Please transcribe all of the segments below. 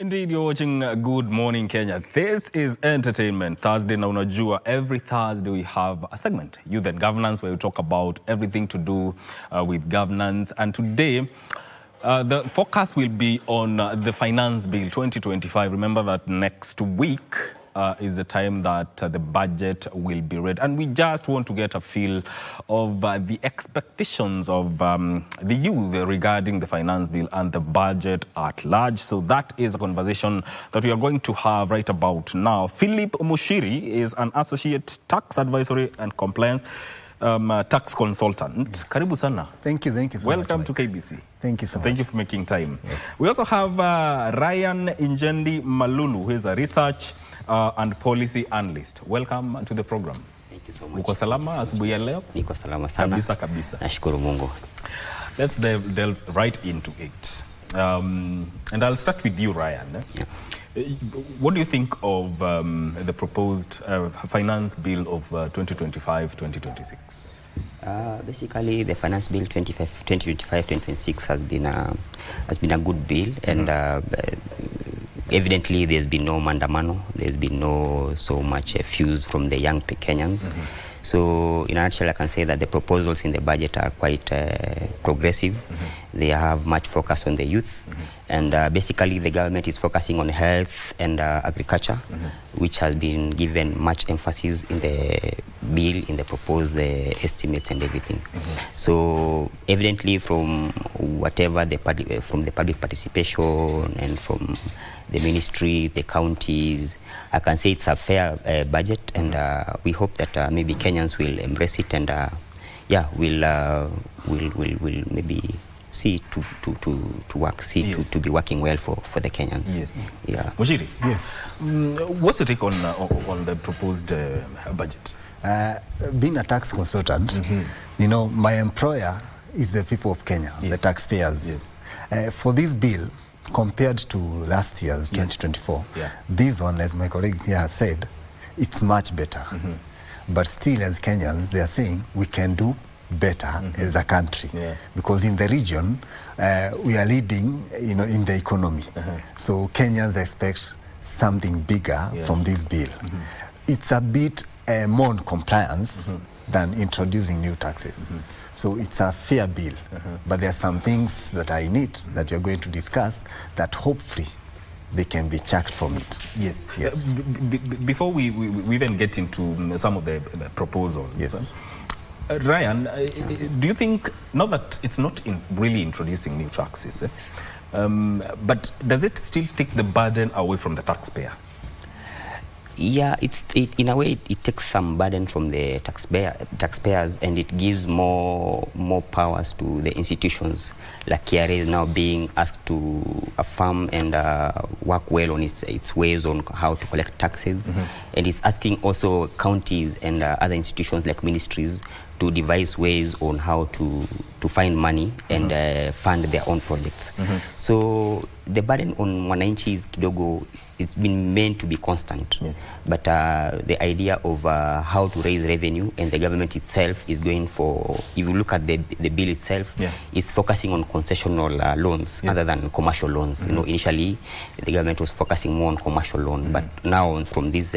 Indeed, you're watching Good Morning Kenya. This is Entertainment Thursday. Na unajua, every Thursday we have a segment, Youth and Governance, where we talk about everything to do with governance. And today, the focus will be on the Finance Bill 2025. Remember that next week is the time that the budget will be read. And we just want to get a feel of the expectations of the youth regarding the Finance Bill and the budget at large. So that is a conversation that we are going to have right about now. Philip Mushiri is an Associate Tax Advisory and Compliance tax consultant. Yes. Karibu sana. Thank you so Welcome much. to KBC. Thank you so much. Thank you for making time. Yes. We also have Ryan Injendi Malulu, who is a research and policy analyst. Welcome to the program. Thank you so much. Uko salama asubuhi ya leo? Niko salama sana. Kabisa. Nashukuru Mungu. Let's delve right into it. And I'll start with you, Ryan. Yeah. What do you think of the proposed finance bill of 2025-2026? Basically, the finance bill 2025-2026 has been a good bill, and evidently there's been no mandamano, there's been no so much fuse from the young Kenyans. So in a nutshell, I can say that the proposals in the budget are quite progressive. They have much focus on the youth. And basically the government is focusing on health and agriculture, which has been given much emphasis in the bill, in the proposed estimates and everything. So evidently from whatever from the public participation and from the ministry, the counties, I can say it's a fair budget, and we hope that maybe Kenyans will embrace it, and will maybe see to work, yes, to be working well for the Kenyans. Yes. Yeah. Mushiri? Yes. What's your take on the proposed budget? Being a tax consultant, you know, my employer is the people of Kenya, yes, the taxpayers. Yes. For this bill, compared to last year's 2024, yeah, this one, as my colleague here has said, it's much better. But still, as Kenyans, they are saying we can do better as a country, yeah, because in the region we are leading, you know, in the economy. So Kenyans expect something bigger, yeah, from this bill. It's a bit more on compliance than introducing new taxes. So it's a fair bill, but there are some things that are in it that we are going to discuss that hopefully they can be checked from it. Yes. Yes. Before we even get into some of the proposals, yes, Ryan, do you think, not that it's not really introducing new taxes, but does it still take the burden away from the taxpayer? Yeah, in a way it takes some burden from the taxpayers, and it gives more powers to the institutions. Like KRA is now being asked to affirm and work well on its ways on how to collect taxes, and it's asking also counties and other institutions like ministries to devise ways on how to find money and fund their own projects. So the burden on wananchi is kidogo, it's been meant to be constant. Yes. But the idea of how to raise revenue, and the government itself is going for, if you look at the bill itself, yeah, it's focusing on concessional loans, yes, other than commercial loans. You know, initially the government was focusing more on commercial loan, but now from these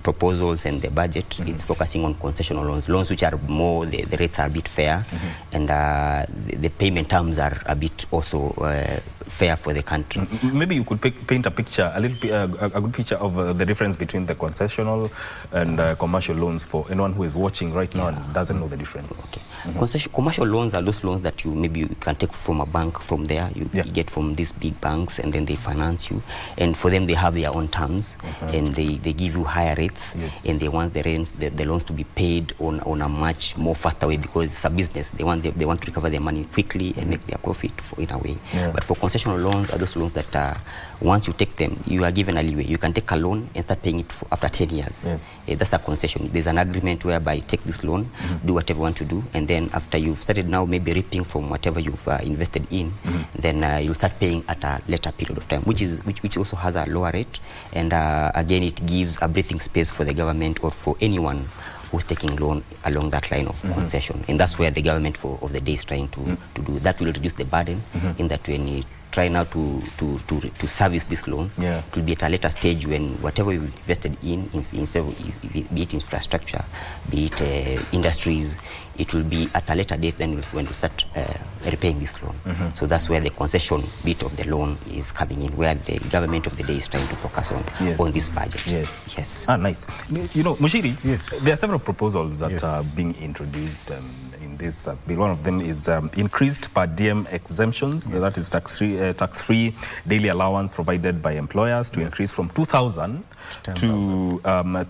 proposals and the budget, it's focusing on concessional loans which are more, the rates are a bit fair, and the payment terms are a bit also fair for the country. Maybe you could paint a picture, a good picture of the difference between the concessional and commercial loans for anyone who is watching right now, yeah, and doesn't know the difference. Okay. Commercial loans are those loans that you can take from a bank. From there, you get from these big banks, and then they finance you. And for them, they have their own terms, and they give you higher rates, yes, and they want the loans to be paid on a much more faster way, because it's a business. They want to recover their money quickly and make their profit in a way. Yeah. But for concessional loans are those loans that once you take them, you are given a leeway. You can take a loan and start paying it after 10 years. Yes. That's a concession. There's an agreement whereby take this loan, do whatever you want to do, and then after you've started now maybe reaping from whatever you've invested in, then you'll start paying at a later period of time, which also has a lower rate, and again it gives a breathing space for the government or for anyone who's taking loan along that line of concession. And that's where the government of the day is trying to do. That will reduce the burden in that when you try now to service these loans. Yeah. It will be at a later stage when whatever you invested in be it infrastructure, be it industries, it will be at a later date than when you start repaying this loan. So that's where the concession bit of the loan is coming in, where the government of the day is trying to focus on this budget. Yes. Ah, nice. You know, Mushiri, yes, there are several proposals that are being introduced in this bill. One of them is increased per diem exemptions. That is tax-free daily allowance provided by employers to increase from 2,000 to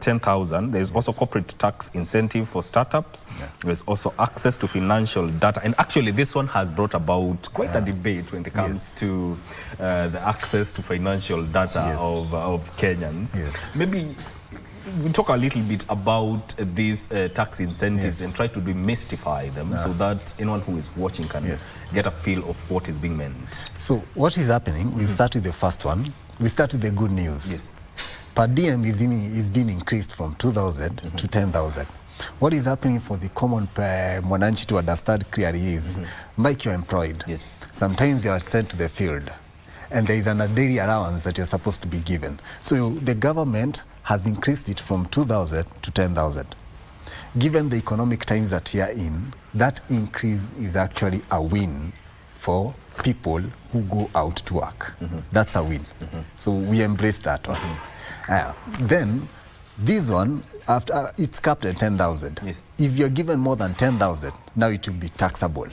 10,000. There's also corporate tax incentive for startups. There's also access to financial data. And actually, this one has brought about quite a debate when it comes to the access to financial data of Kenyans. Maybe we talk a little bit about these tax incentives and try to demystify them so that anyone who is watching can get a feel of what is being meant. So what is happening, we start with the first one. We start with the good news. Per diem is being increased from 2,000 to 10,000. What is happening for the common mwananchi to understand clearly is, Mike, you're employed. Sometimes you are sent to the field and there is a daily allowance that you're supposed to be given. So the government has increased it from 2,000 to 10,000. Given the economic times that we are in, that increase is actually a win for people who go out to work. That's a win. So we embrace that one. Then this one, after it's capped at 10,000. If you're given more than 10,000, now it will be taxable.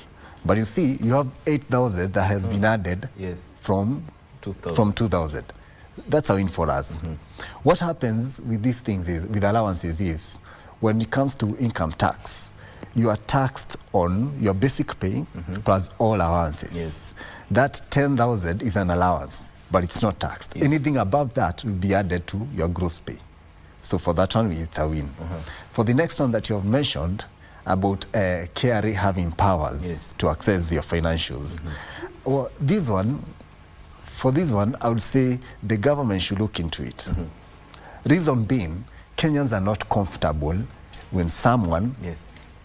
But you see, you have 8,000 that has been added from 2,000. That's a win for us. What happens with these things is, with allowances, is when it comes to income tax, you are taxed on your basic pay plus all allowances. That 10,000 is an allowance, but it's not taxed. Anything above that will be added to your gross pay. So for that one, it's a win. For the next one that you have mentioned about KRA having powers to access your financials, well, for this one, I would say the government should look into it. Reason being, Kenyans are not comfortable when someone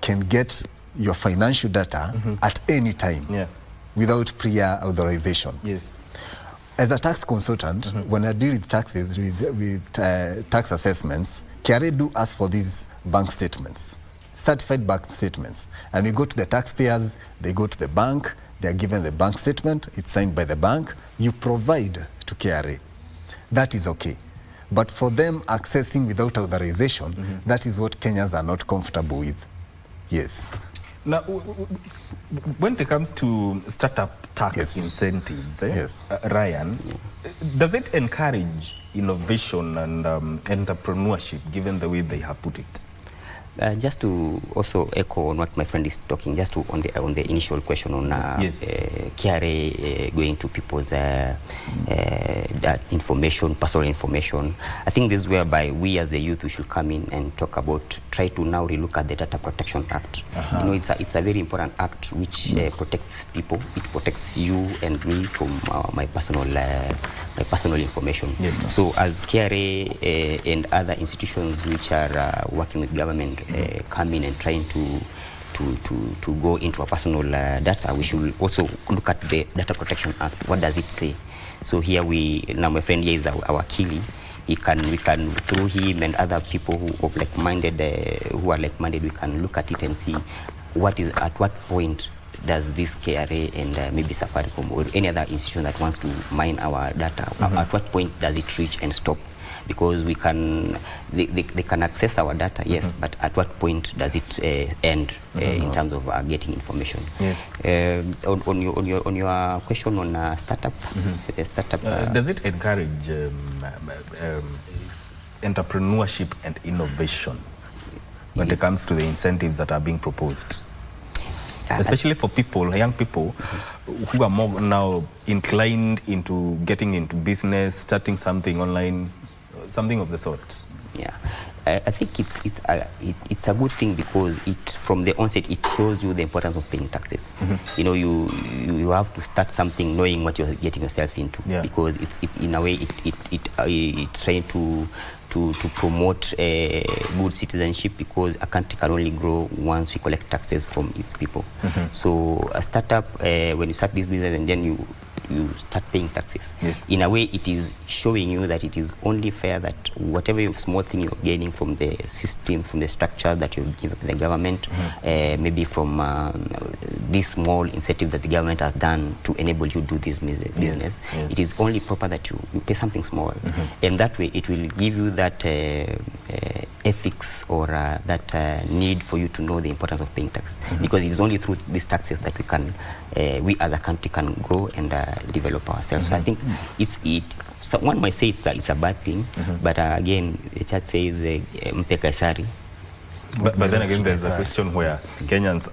can get your financial data at any time without prior authorization. As a tax consultant, when I deal with taxes, with tax assessments, KRA do ask for these bank statements, certified bank statements. And we go to the taxpayers, they go to the bank, they are given the bank statement, it's signed by the bank, you provide to KRA. That is okay. But for them accessing without authorization, that is what Kenyans are not comfortable with. Now, when it comes to startup tax incentives, Ryan, does it encourage innovation and entrepreneurship, given the way they have put it? Just to also echo on what my friend is talking, just to on the initial question on KRA going to people's that information, personal information. I think this is whereby we as the youth we should come in and talk about, try to now relook at the Data Protection Act. You know, it's a very important act which protects people. It protects you and me from my personal information. So as KRA and other institutions which are working with government come in and trying to go into our personal data, we should also look at the Data Protection Act. What does it say? So here now my friend here is our Kili. We can through him and other people who are like-minded, we can look at it and see at what point does this KRA and maybe Safaricom or any other institution that wants to mine our data, at what point does it reach and stop? Because they can access our data, but at what point does it end in terms of getting information? On your question on startup, does it encourage entrepreneurship and innovation when it comes to the incentives that are being proposed? Especially for people, young people, who are more now inclined into getting into business, starting something online, something of the sort. I think it's a good thing because from the onset it shows you the importance of paying taxes. You know, you have to start something knowing what you're getting yourself into, because it's in a way it's trying to promote good citizenship, because a country can only grow once we collect taxes from its people. So a startup, when you start this business and then you start paying taxes. Yes. In a way, it is showing you that it is only fair that whatever small thing you're gaining from the system, from the structure that you give the government, maybe from this small incentive that the government has done to enable you to do this business, Yes. it is only proper that you pay something small. And that way, it will give you that ethics or that need for you to know the importance of paying tax, because it is only through these taxes that we as a country can grow and develop ourselves. So I think so one might say it's a bad thing, but again, the church says mpe Kaisari. But then again, there's a question where Kenyans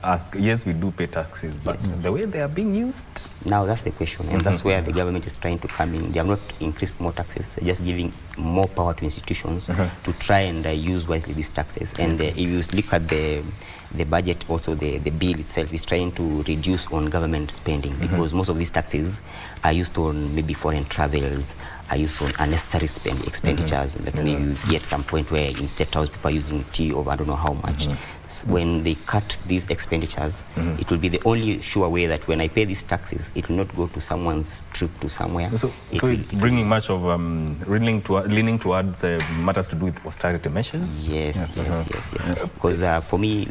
ask, yes, we do pay taxes, but the way they are being used? Now that's the question, and that's where the government is trying to come in. They have not increased more taxes, they're just giving more power to institutions to try and use wisely these taxes. And if you look at the budget, also the bill itself is trying to reduce on government spending, because most of these taxes are used on maybe foreign travels, are used on unnecessary expenditures. Like maybe you get some point where in State House people are using tea of I don't know how much. When they cut these expenditures, it will be the only sure way that when I pay these taxes, it will not go to someone's trip to somewhere. So it's bringing much of leaning towards matters to do with austerity measures? Yes. Because for me,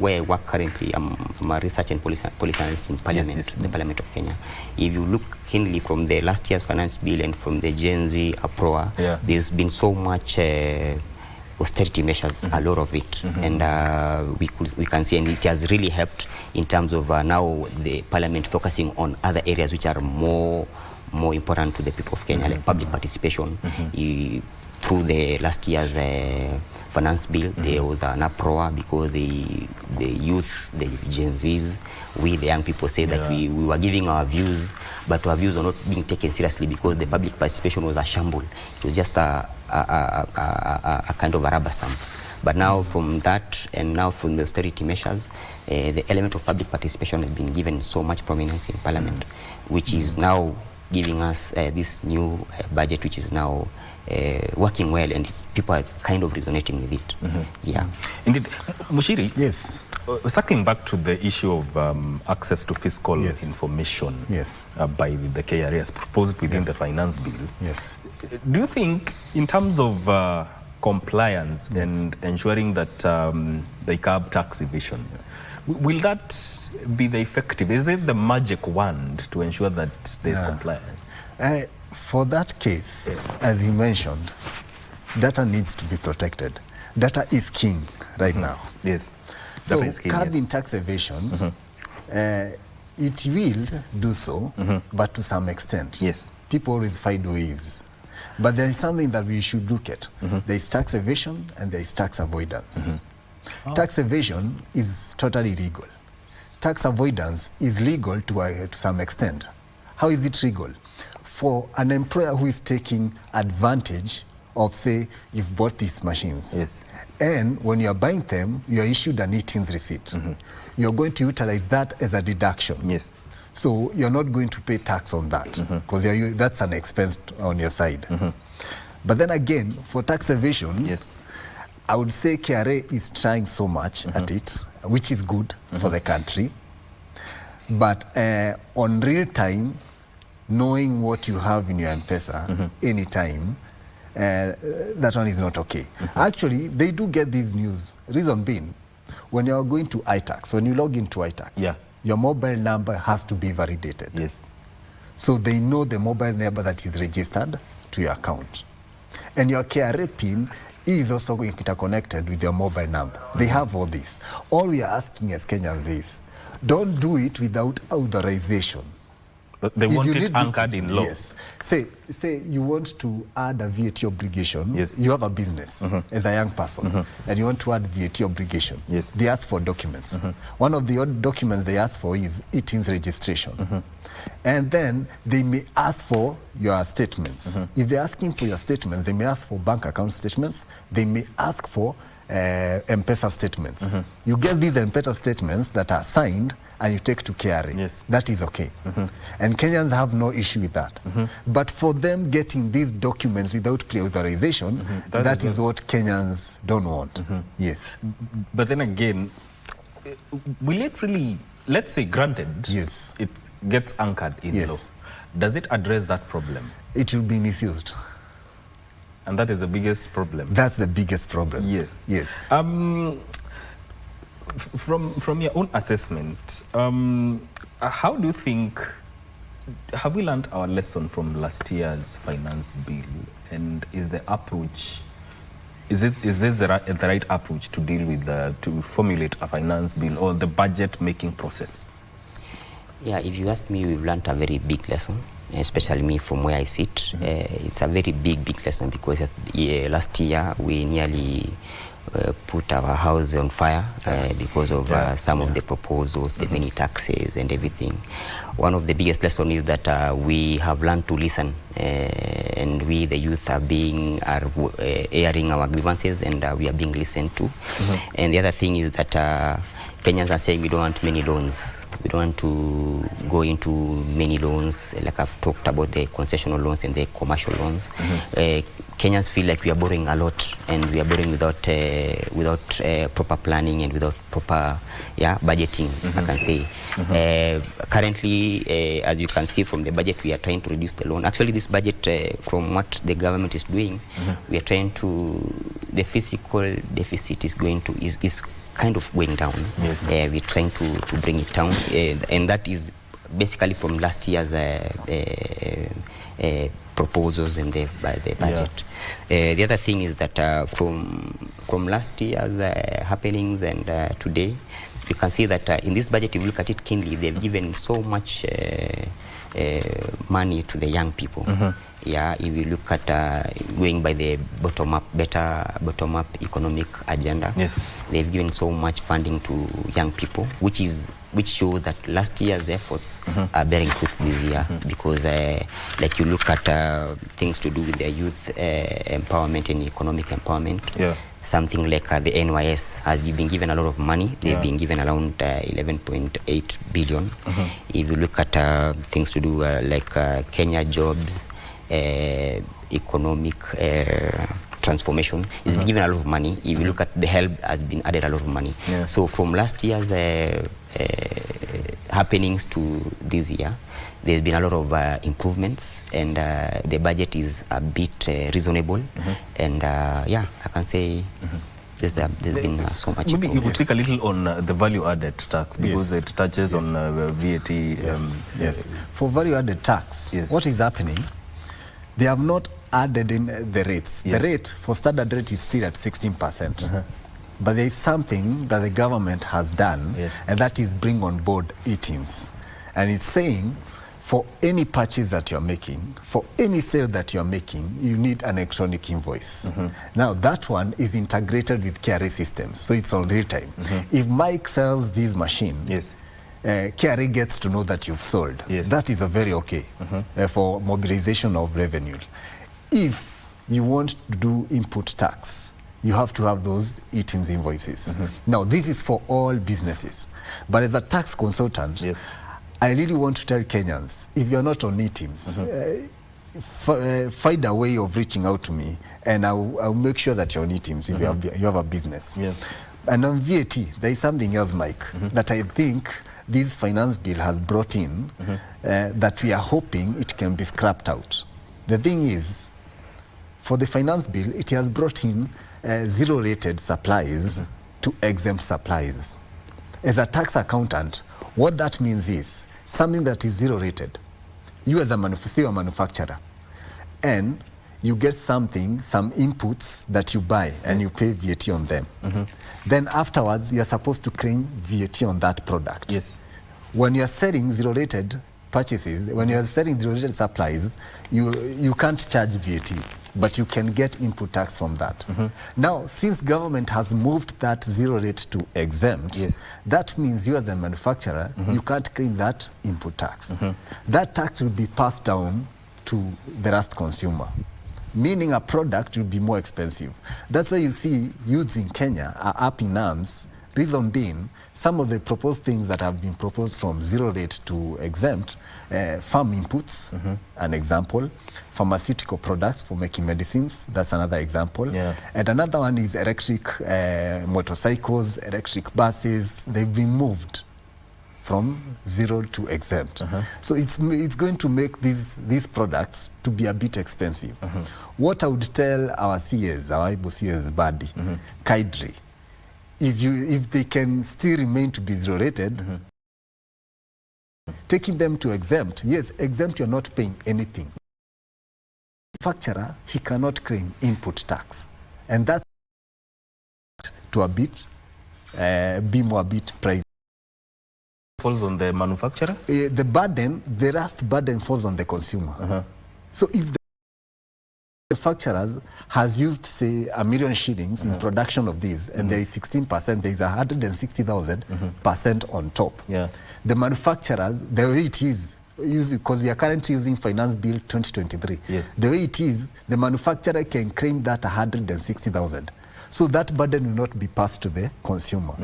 where I work currently, I'm a research and policy analyst in Parliament, the Parliament of Kenya. If you look keenly from the last year's finance bill and from the Gen Z uproar, there's been so much austerity measures, a lot of it, and we can see, and it has really helped in terms of now the Parliament focusing on other areas which are more important to the people of Kenya, like public participation. Through the last year's finance bill, there was an uproar because the youth, the Gen Zs, we the young people say that we were giving our views, but our views were not being taken seriously because the public participation was a shamble. It was just a kind of a rubber stamp. But now from that, and now from the austerity measures, the element of public participation has been given so much prominence in Parliament, which is now giving us this new budget, which is now working well, and people are kind of resonating with it. Indeed. Mushiri, yes, circling back to the issue of access to fiscal information by the KRA as proposed within the finance bill. Do you think, in terms of compliance and ensuring that they curb tax evasion, will that be the effective? Is it the magic wand to ensure that there's compliance? For that case, as you mentioned, data needs to be protected. Data is king right now. Yes. So curbing tax evasion, it will do so, but to some extent. Yes. People always find ways. But there is something that we should look at. There is tax evasion and there is tax avoidance. Tax evasion is totally legal. Tax avoidance is legal to some extent. How is it legal? For an employer who is taking advantage of, say, you've bought these machines, and when you're buying them, you're issued an eatings receipt. You're going to utilize that as a deduction. So you're not going to pay tax on that, because that's an expense on your side. But then again, for tax evasion, I would say KRA is trying so much at it, which is good for the country. But on real time, knowing what you have in your M-Pesa anytime, that one is not okay. Actually, they do get these news. Reason being, when you are going to iTax, when you log into iTax, your mobile number has to be validated. So they know the mobile number that is registered to your account. And your KRA PIN is also interconnected with your mobile number. They have all this. All we are asking as Kenyans is, don't do it without authorization. But they want it anchored in law. Say you want to add a VAT obligation. You have a business as a young person, and you want to add VAT obligation. They ask for documents. One of the documents they ask for is eatings registration. And then they may ask for your statements. If they're asking for your statements, they may ask for bank account statements. They may ask for M-Pesa statements. You get these M-Pesa statements that are signed and you take to KRA. That is okay. And Kenyans have no issue with that. But for them getting these documents without pre-authorization, that is what Kenyans don't want. But then again, will it really, let's say granted, gets anchored in law, does it address that problem? It will be misused. And that is the biggest problem. That's the biggest problem. Yes. Yes. From your own assessment, how do you think, have we learned our lesson from last year's finance bill? And is the approach, is this the right approach to deal with to formulate a finance bill or the budget making process? Yeah, if you ask me, we've learned a very big lesson, especially me from where I sit. It's a very big lesson because last year we nearly put our house on fire because of some of the proposals, the many taxes and everything. One of the biggest lessons is that we have learned to listen, and we, the youth, are airing our grievances, and we are being listened to. And the other thing is that Kenyans are saying we don't want many loans. We don't want to go into many loans, like I've talked about the concessional loans and the commercial loans. Kenyans feel like we are borrowing a lot, and we are borrowing without proper planning and without proper budgeting, I can say. Currently, as you can see from the budget, we are trying to reduce the loan. Actually, this budget, from what the government is doing, we are trying to, the fiscal deficit is kind of going down. Yes. We're trying to bring it down, and that is basically from last year's proposals and the budget. The other thing is that from last year's happenings and today, you can see that in this budget, if you look at it keenly, they've given so much money to the young people. Yeah, if you look at going by the better bottom-up economic agenda, they've given so much funding to young people, which shows that last year's efforts are bearing fruit this year, because like you look at things to do with the youth empowerment and economic empowerment, something like the NYS has been given a lot of money. They've been given around 11.8 billion. If you look at things to do like Kenya Jobs, economic transformation, it's been given a lot of money. If you look at the help, has been added a lot of money. So from last year's happenings to this year, there's been a lot of improvements, and the budget is a bit reasonable. And I can say there's been so much. Maybe you could speak a little on the value-added tax, because it touches on VAT. Yes. For value-added tax, what is happening? They have not added in the rates. The rate for standard rate is still at 16%. But there is something that the government has done, and that is bring on board e-teams. And it's saying, for any purchase that you're making, for any sale that you're making, you need an electronic invoice. Now, that one is integrated with KRA systems, so it's on real time. If Mike sells this machine, KRA gets to know that you've sold. That is a very okay for mobilization of revenue. If you want to do input tax, you have to have those e-teams invoices. Now, this is for all businesses. But as a tax consultant, I really want to tell Kenyans, if you're not on e-teams, find a way of reaching out to me, and I'll make sure that you're on e-teams if you have a business. And on VAT, there is something else, Mike, that I think this finance bill has brought in that we are hoping it can be scrapped out. The thing is, for the finance bill, it has brought in zero-rated supplies to exempt supplies. As a tax accountant, what that means is something that is zero-rated. You as a manufacturer, and you get some inputs that you buy, and you pay VAT on them. Then afterwards, you're supposed to claim VAT on that product. When you're selling zero-rated purchases, when you're selling zero-rated supplies, you can't charge VAT, but you can get input tax from that. Now, since government has moved that zero rate to exempt, that means you as the manufacturer, you can't claim that input tax. That tax will be passed down to the last consumer, meaning a product will be more expensive. That's why you see youths in Kenya are up in arms. Reason being, some of the proposed things that have been proposed from zero rate to exempt, farm inputs, an example, pharmaceutical products for making medicines, that's another example. And another one is electric motorcycles, electric buses. They've been moved from zero to exempt. So it's going to make these products to be a bit expensive. What I would tell our CAs, our IBO CAs body, kindly, if they can still remain to be zero rated, taking them to exempt, yes, exempt you're not paying anything. Manufacturer, he cannot claim input tax, and that to a bit be more a bit price. Falls on the manufacturer? The last burden falls on the consumer. So if the manufacturers has used, say, $1 million shillings in production of these, and there is 16%, there is 160,000% on top. Yeah. The manufacturers, the way it is, because we are currently using Finance Bill 2023, yes. The way it is, the manufacturer can claim that 160,000. So that burden will not be passed to the consumer.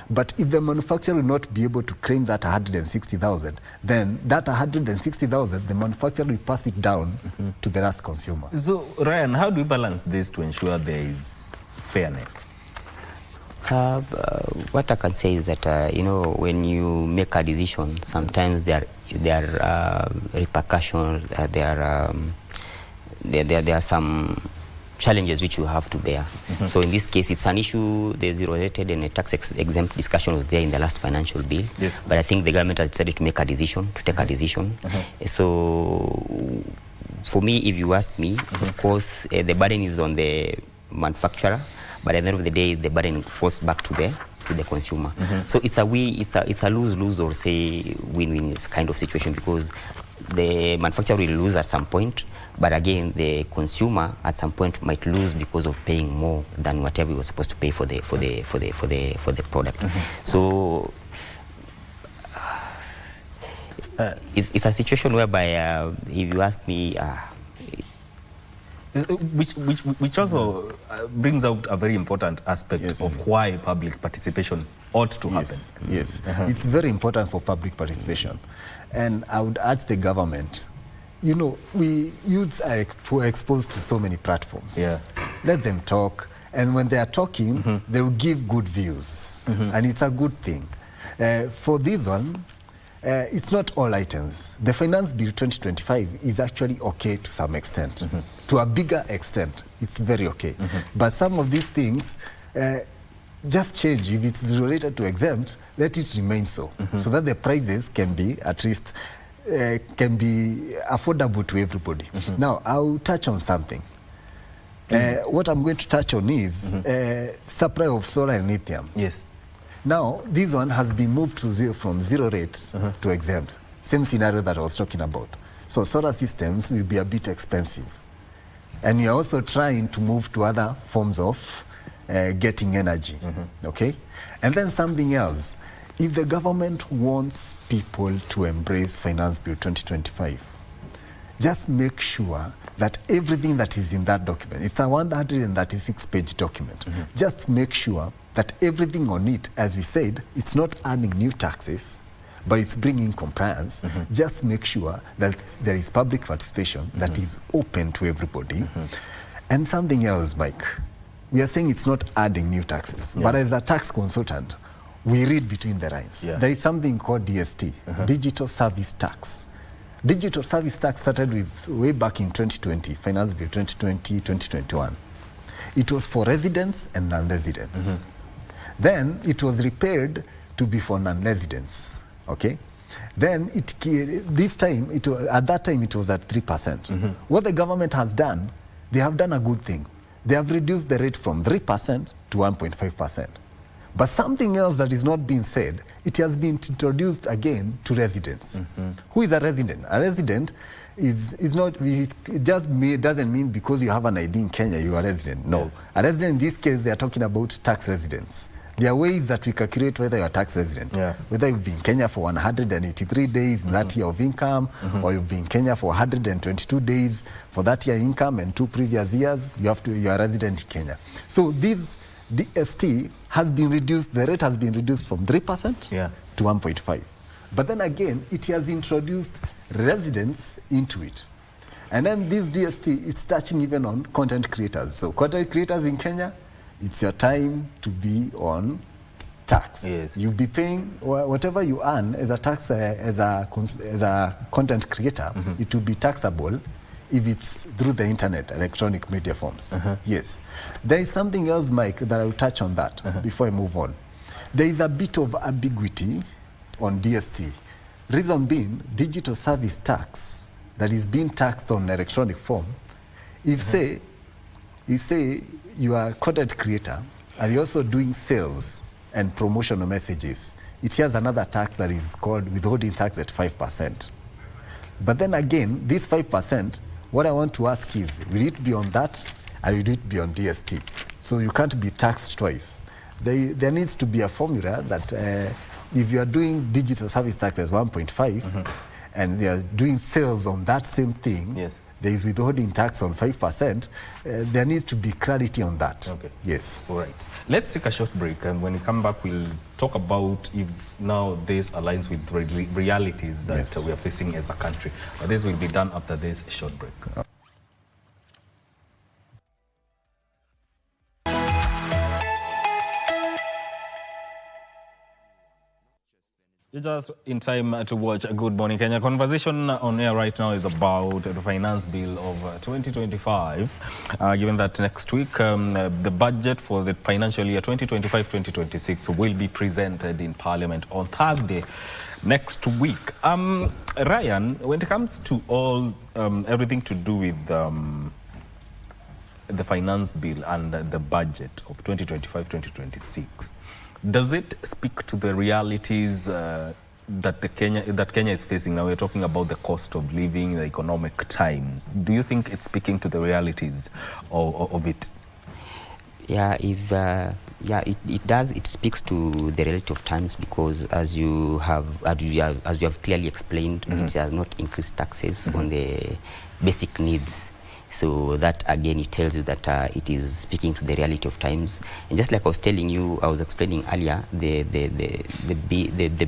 But if the manufacturer will not be able to claim that 160,000, then that 160,000, the manufacturer will pass it down to the last consumer. So, Ryan, how do we balance this to ensure there is fairness? What I can say is that, you know, when you make a decision, sometimes there are repercussions, there are some challenges which you have to bear. So in this case, it's an issue, the zero-rated and a tax-exempt discussion was there in the last financial bill. Yes. But I think the government has decided to make a decision, to take a decision. So for me, if you ask me, of course, the burden is on the manufacturer, but at the end of the day, the burden falls back to the consumer. So it's a lose-lose or say win-win kind of situation, because the manufacturer will lose at some point, but again the consumer at some point might lose because of paying more than whatever he was supposed to pay for the product. So it's a situation whereby if you ask me, which also brings out a very important aspect of why public participation ought to happen. Yes, it's very important for public participation. And I would urge the government, you know, we youths are exposed to so many platforms. Let them talk, and when they are talking, they will give good views, and it's a good thing. For this one, it's not all items. The Finance Bill 2025 is actually okay to some extent. To a bigger extent, it's very okay. But some of these things, just change. If it's related to exempt, let it remain so, so that the prices can be at least can be affordable to everybody. Now, I'll touch on something. What I'm going to touch on is supply of solar and lithium. Yes. Now, this one has been moved to from zero rate to exempt. Same scenario that I was talking about. So solar systems will be a bit expensive. And we are also trying to move to other forms of getting energy, okay? And then something else. If the government wants people to embrace Finance Bill 2025, just make sure that everything that is in that document, it's a 136-page document, just make sure that everything on it, as we said, it's not adding new taxes, but it's bringing compliance. Just make sure that there is public participation that is open to everybody. And something else, Mike, we are saying it's not adding new taxes, but as a tax consultant, we read between the lines. There is something called DST, Digital Service Tax. Digital Service Tax started with way back in 2020, Finance Bill 2020-2021. It was for residents and non-residents. Then it was repaired to be for non-residents, okay? Then this time, at that time it was at 3%. What the government has done, they have done a good thing. They have reduced the rate from 3% to 1.5%. But something else that is not being said, it has been introduced again to residents. Who is a resident? A resident is not, it just doesn't mean because you have an ID in Kenya, you are a resident. No. A resident in this case, they are talking about tax residents. There are ways that we calculate whether you're a tax resident. Whether you've been in Kenya for 183 days in that year of income, or you've been in Kenya for 122 days for that year income and 2 previous years, you're a resident in Kenya. So this DST has been reduced, the rate has been reduced from 3% to 1.5%. But then again, it has introduced residents into it. And then this DST, it's touching even on content creators. So content creators in Kenya, it's your time to be on tax. Yes. You'll be paying whatever you earn as a tax as a content creator. It will be taxable if it's through the internet, electronic media forms. Yes. There is something else, Mike, that I will touch on that before I move on. There is a bit of ambiguity on DST. Reason being, digital service tax that is being taxed on electronic form. If say you are a content creator and you're also doing sales and promotional messages, it has another tax that is called withholding tax at 5%. But then again, this 5%, what I want to ask is, will it be on that or will it be on DST? So you can't be taxed twice. There needs to be a formula that if you are doing digital service tax as 1.5 and they are doing sales on that same thing, yes, there is withholding tax on 5%, there needs to be clarity on that. Okay. Yes. All right. Let's take a short break, and when we come back, we'll talk about if now this aligns with realities that yes, we are facing as a country. But this will be done after this short break. You're just in time to watch Good Morning Kenya. Conversation on air right now is about the finance bill of 2025. Given that next week, the budget for the financial year 2025-2026 will be presented in Parliament on Thursday next week. Ryan, when it comes to all everything to do with the finance bill and the budget of 2025-2026, does it speak to the realities that Kenya is facing now? We're talking about the cost of living, the economic times. Do you think it's speaking to the realities of it? Yeah, it does. It speaks to the reality of times, because as you have clearly explained, it has not increased taxes on the basic needs. So that again, it tells you that it is speaking to the reality of times. And just like I was telling you, I was explaining earlier, the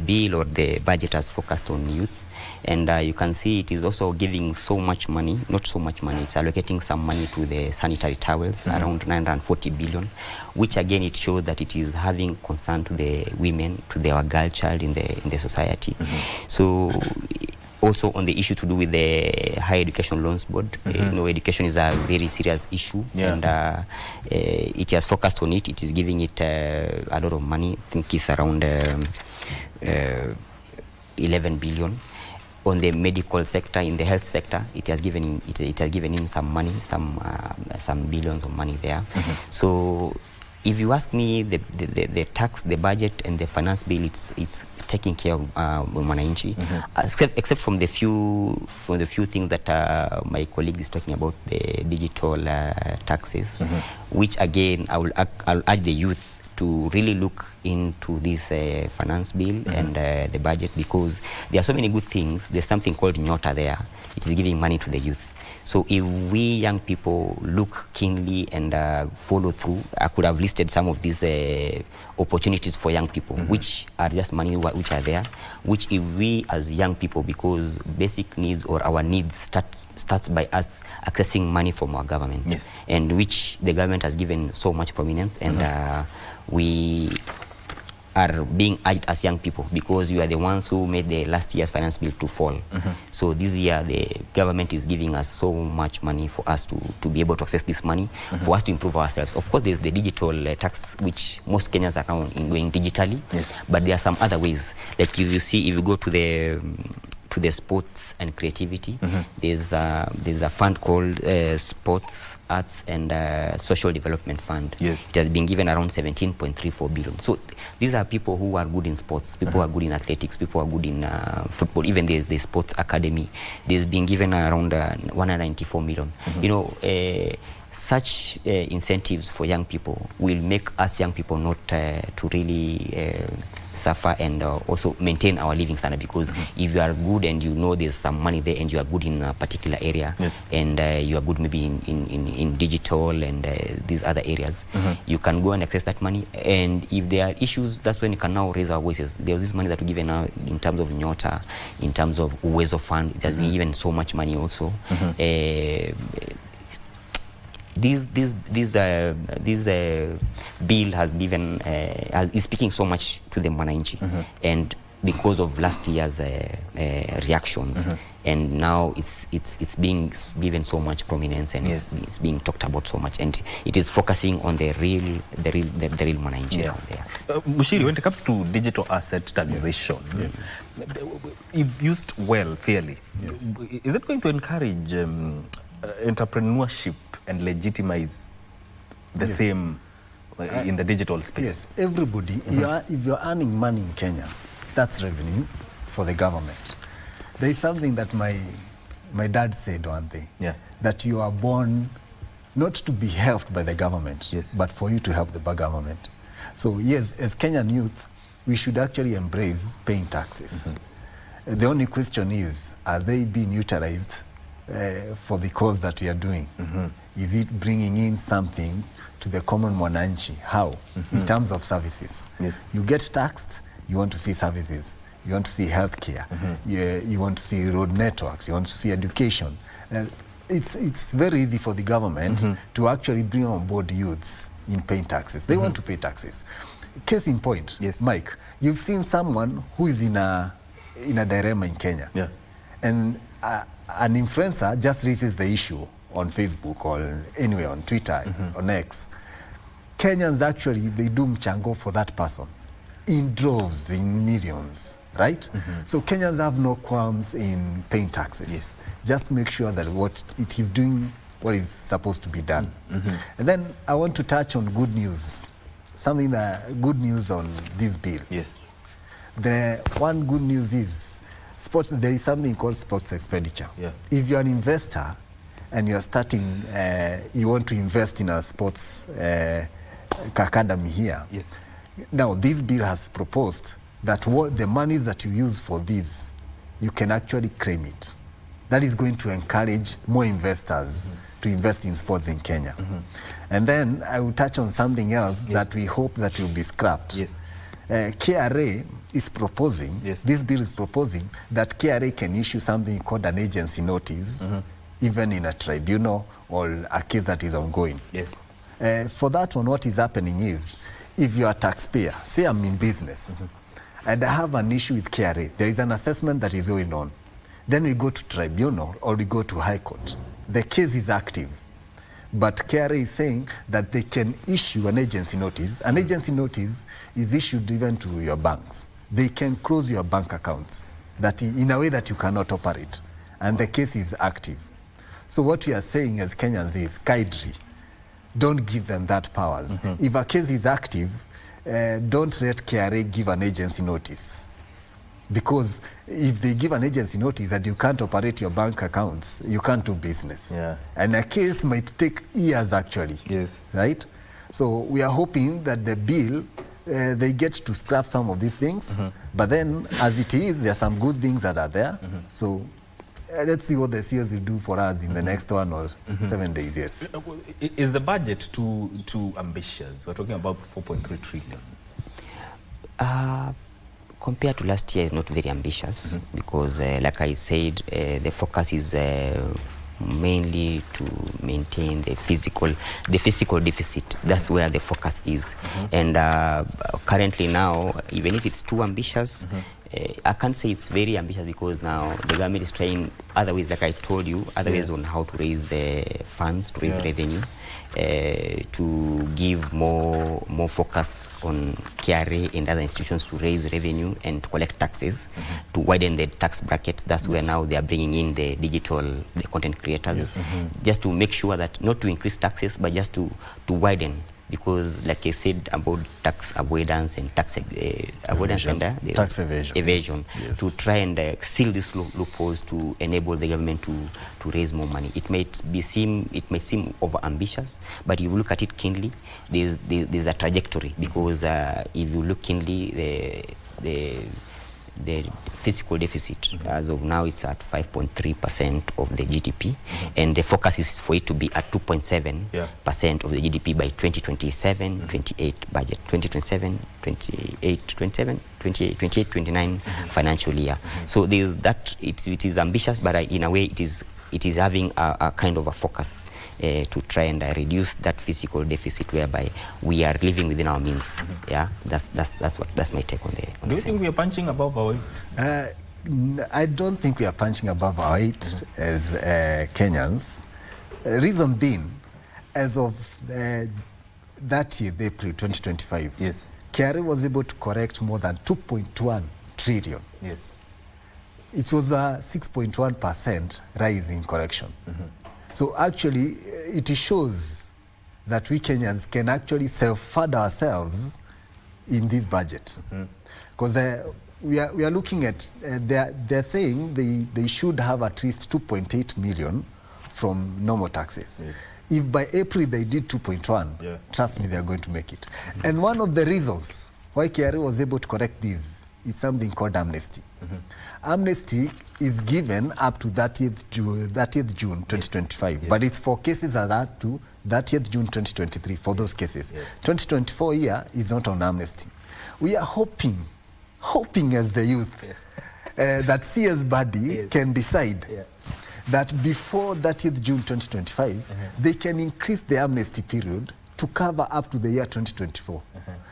bill or the budget has focused on youth, and you can see it is also giving so much money, not so much money, it's allocating some money to the sanitary towels, around 940 billion, which again, it shows that it is having concern to the women, to our girl child in the society. So also on the issue to do with the Higher Education Loans Board, you know, education is a very serious issue, and it has focused on it. It is giving it a lot of money. I think it's around 11 billion. On the medical sector, in the health sector, it has given him some money, some billions of money there. So if you ask me, the tax, the budget, and the finance bill, it's taking care of Mwananchi, except from the few things that my colleague is talking about, the digital taxes, which again I'll urge the youth to really look into this finance bill and the budget, because there are so many good things. There's something called Nyota there. It is giving money to the youth. So if we young people look keenly and follow through, I could have listed some of these opportunities for young people, which are just money which are there, which if we as young people, because basic needs or our needs starts by us accessing money from our government, and which the government has given so much prominence, and we are being urged as young people, because you are the ones who made the last year's finance bill to fall. So this year the government is giving us so much money for us to be able to access this money, for us to improve ourselves. Of course, there's the digital tax, which most Kenyans are now going digitally, but there are some other ways. Like if you go to the sports and creativity, there's a fund called Sports, Arts and Social Development Fund. It has been given around 17.34 billion. So these are people who are good in sports, people who are good in athletics, people who are good in football. Even there's the sports academy. There's been given around 194 million. You know, such incentives for young people will make us young people not to really suffer and also maintain our living standard, because if you are good and you know there's some money there and you are good in a particular area, and you are good maybe in digital and these other areas, you can go and access that money. And if there are issues, that's when you can now raise our voices. There was this money that we given now in terms of Nyota, in terms of Uwezo Fund. It has been given so much money also. this bill has given is speaking so much to the mwananchi, and because of last year's reactions, and now it's being given so much prominence, and it's being talked about so much, and it is focusing on the real mwananchi out there. Bushiri, when it comes to digital asset taxation, if used well, fairly, is it going to encourage entrepreneurship and legitimize the same in the digital space? Yes, everybody, if you're earning money in Kenya, that's revenue for the government. There is something that my dad said one day, that you are born not to be helped by the government, but for you to help the government. So yes, as Kenyan youth, we should actually embrace paying taxes. The only question is, are they being utilized for the cause that we are doing? Is it bringing in something to the common mwananchi? How? In terms of services. You get taxed, you want to see services. You want to see healthcare. You want to see road networks. You want to see education. It's very easy for the government to actually bring on board youths in paying taxes. They want to pay taxes. Case in point, Mike, you've seen someone who is in a dilemma in Kenya. And an influencer just raises the issue on Facebook or anywhere on Twitter, on X. Kenyans actually, they do mchango for that person in droves, in millions, right? So Kenyans have no qualms in paying taxes. Just make sure that what it is doing, what is supposed to be done. And then I want to touch on good news, good news on this bill. The one good news is sports. There is something called sports expenditure. If you're an investor and you're starting, you want to invest in a sports academy here. Now, this bill has proposed that the monies that you use for this, you can actually claim it. That is going to encourage more investors to invest in sports in Kenya. And then I will touch on something else that we hope that will be scrapped. KRA is proposing, this bill is proposing that KRA can issue something called an agency notice, even in a tribunal or a case that is ongoing. For that one, what is happening is, if you are a taxpayer, say I'm in business, and I have an issue with KRA, there is an assessment that is going on. Then we go to tribunal or we go to high court. The case is active, but KRA is saying that they can issue an agency notice. An agency notice is issued even to your banks. They can close your bank accounts that in a way that you cannot operate, and the case is active. So what we are saying as Kenyans is, kindly, don't give them that powers. If a case is active, don't let KRA give an agency notice. Because if they give an agency notice that you can't operate your bank accounts, you can't do business. And a case might take years actually. Right? So we are hoping that the bill, they get to scrap some of these things. But then as it is, there are some good things that are there. So let's see what the CS will do for us in the next 1 or 7 days. Is the budget too ambitious? We're talking about 4.3 trillion. Compared to last year, it's not very ambitious because, like I said, the focus is mainly to maintain the physical deficit. That's where the focus is. And currently now, even if it's too ambitious, I can't say it's very ambitious because now the government is trying other ways, like I told you, other ways on how to raise funds, to raise revenue, to give more focus on KRA and other institutions to raise revenue and to collect taxes, to widen the tax bracket. That's where now they are bringing in the content creators, just to make sure that not to increase taxes, but just to widen. Because, like I said about tax avoidance and tax evasion, to try and seal these loopholes to enable the government to raise more money. It might seem over ambitious, but if you look at it keenly, there's a trajectory. Because if you look keenly, the fiscal deficit as of now, it's at 5.3% of the GDP, and the focus is for it to be at 2.7% of the GDP by 2027-28 budget, 2027-29 financial year. So there's that. It is ambitious, but in a way it is it is having a kind of a focus to try and reduce that fiscal deficit whereby we are living within our means. Yeah, that's my take on the. Do you think we are punching above our weight? I don't think we are punching above our weight as Kenyans. Reason being, as of 30th April 2025, yes, KRA was able to correct more than 2.1 trillion. Yes. It was a 6.1% rise in correction. So actually, it shows that we Kenyans can actually self-fund ourselves in this budget. Because we are looking at, they're saying they should have at least 2.8 million from normal taxes. Yes. If by April they did 2.1, trust me, they're going to make it. And one of the reasons why KRA was able to correct this, it's something called amnesty. Amnesty is given up to 30th June 2025, but it's for cases that are to 30th June 2023 for those cases. 2024 year is not on amnesty. We are hoping as the youth that CS body can decide that before 30th June 2025, they can increase the amnesty period to cover up to the year 2024.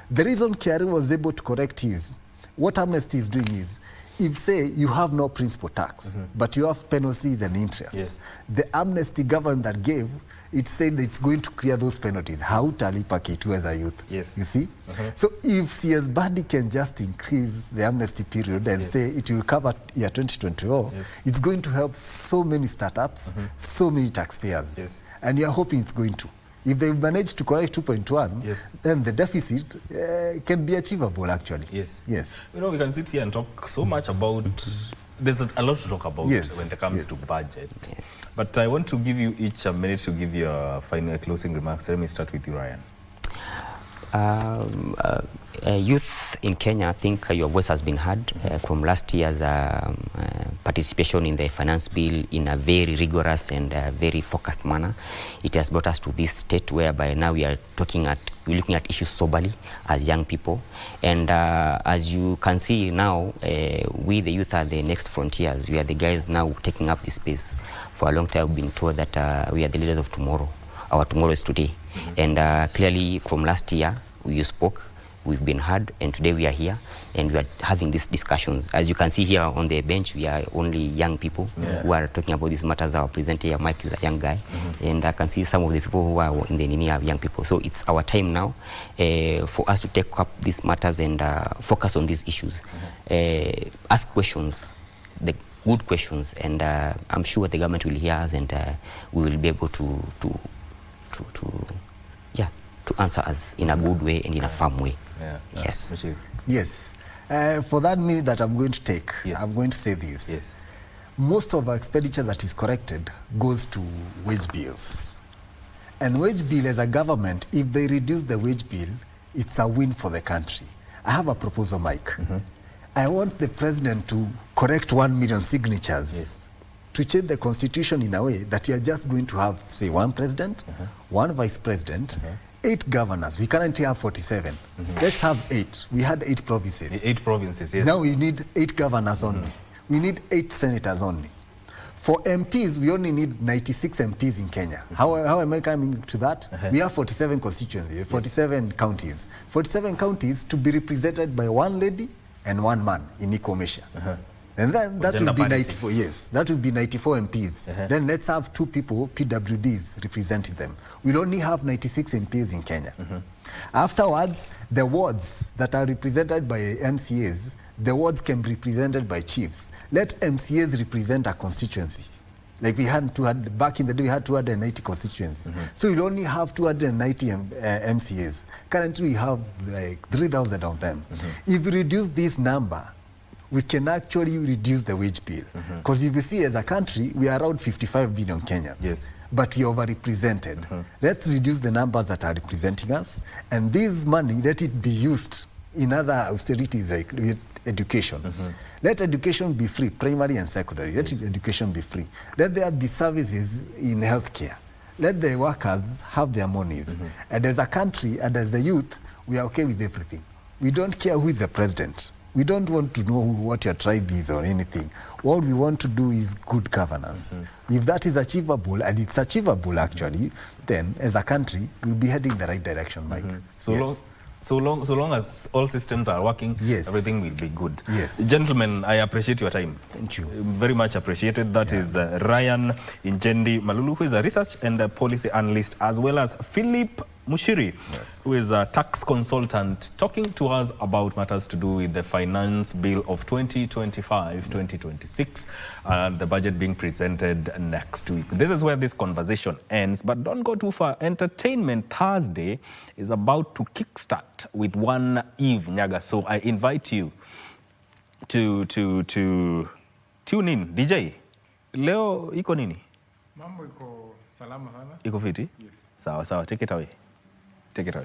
The reason KRA was able to correct is, what amnesty is doing is, if say you have no principal tax, but you have penalties and interest, the amnesty government that gave, it said it's going to clear those penalties. How talipa K2 as a youth? You see? So if CS body can just increase the amnesty period and say it will cover year 2024, it's going to help so many startups, so many taxpayers. And we are hoping it's going to. If they manage to correct 2.1, then the deficit can be achievable, actually. Yes. You know, we can sit here and talk so much about, there's a lot to talk about when it comes to budget. But I want to give you each a minute to give your final closing remarks. Let me start with you, Ryan. Youth in Kenya, I think your voice has been heard from last year's participation in the finance bill in a very rigorous and very focused manner. It has brought us to this state whereby now we're looking at issues soberly as young people. And as you can see now, we the youth are the next frontiers. We are the guys now taking up this space. For a long time we've been told that we are the leaders of tomorrow. Our tomorrow is today. And clearly from last year, you spoke, we've been heard, and today we are here, and we are having these discussions. As you can see here on the bench, we are only young people who are talking about these matters. Our presenter here, Mike, is a young guy, and I can see some of the people who are in the Nini are young people. So it's our time now for us to take up these matters and focus on these issues. Ask questions, the good questions, and I'm sure the government will hear us, and we will be able to answer us in a good way and in a firm way. Yes. For that minute that I'm going to take, I'm going to say this. Most of our expenditure that is corrected goes to wage bills. And wage bill as a government, if they reduce the wage bill, it's a win for the country. I have a proposal, Mike. I want the president to correct 1 million signatures to change the constitution in a way that we are just going to have, say, one president, one vice president, 8 governors. We currently have 47. Let's have 8. We had 8 provinces. 8 provinces, yes. Now we need 8 governors only. We need 8 senators only. For MPs, we only need 96 MPs in Kenya. How am I coming to that? We have 47 constituencies, 47 counties. 47 counties to be represented by one lady and one man in equal measure. And then that would be 94, that would be 94 MPs. Then let's have 2 people, PWDs, representing them. We'll only have 96 MPs in Kenya. Afterwards, the wards that are represented by MCAs, the wards can be represented by chiefs. Let MCAs represent a constituency. Like we had back in the day, we had 290 constituencies. So we'll only have 290 MCAs. Currently, we have like 3,000 of them. If we reduce this number, we can actually reduce the wage bill. Because if you see, as a country, we are around 55 billion Kenyans. But we are overrepresented. Let's reduce the numbers that are representing us. And this money, let it be used in other austerities like education. Let education be free, primary and secondary. Let education be free. Let there be services in healthcare. Let the workers have their monies. And as a country and as the youth, we are okay with everything. We don't care who is the president. We don't want to know what your tribe is or anything. What we want to do is good governance. If that is achievable, and it's achievable actually, then as a country, we'll be heading the right direction, Mike. So long as all systems are working, everything will be good. Yes. Gentlemen, I appreciate your time. Thank you. Very much appreciated. That is Ryan Injendi Malulu, who is a research and a policy analyst, as well as Philip Mushiri, who is a tax consultant, talking to us about matters to do with the finance bill of 2025-2026 and the budget being presented next week. This is where this conversation ends, but don't go too far. Entertainment Thursday is about to kickstart with one Eve Nyaga, so I invite you to tune in. DJ, leo iko nini? Mambo iko salama sana. Iko fiti? Yes. Sawa, take it away. Take it away.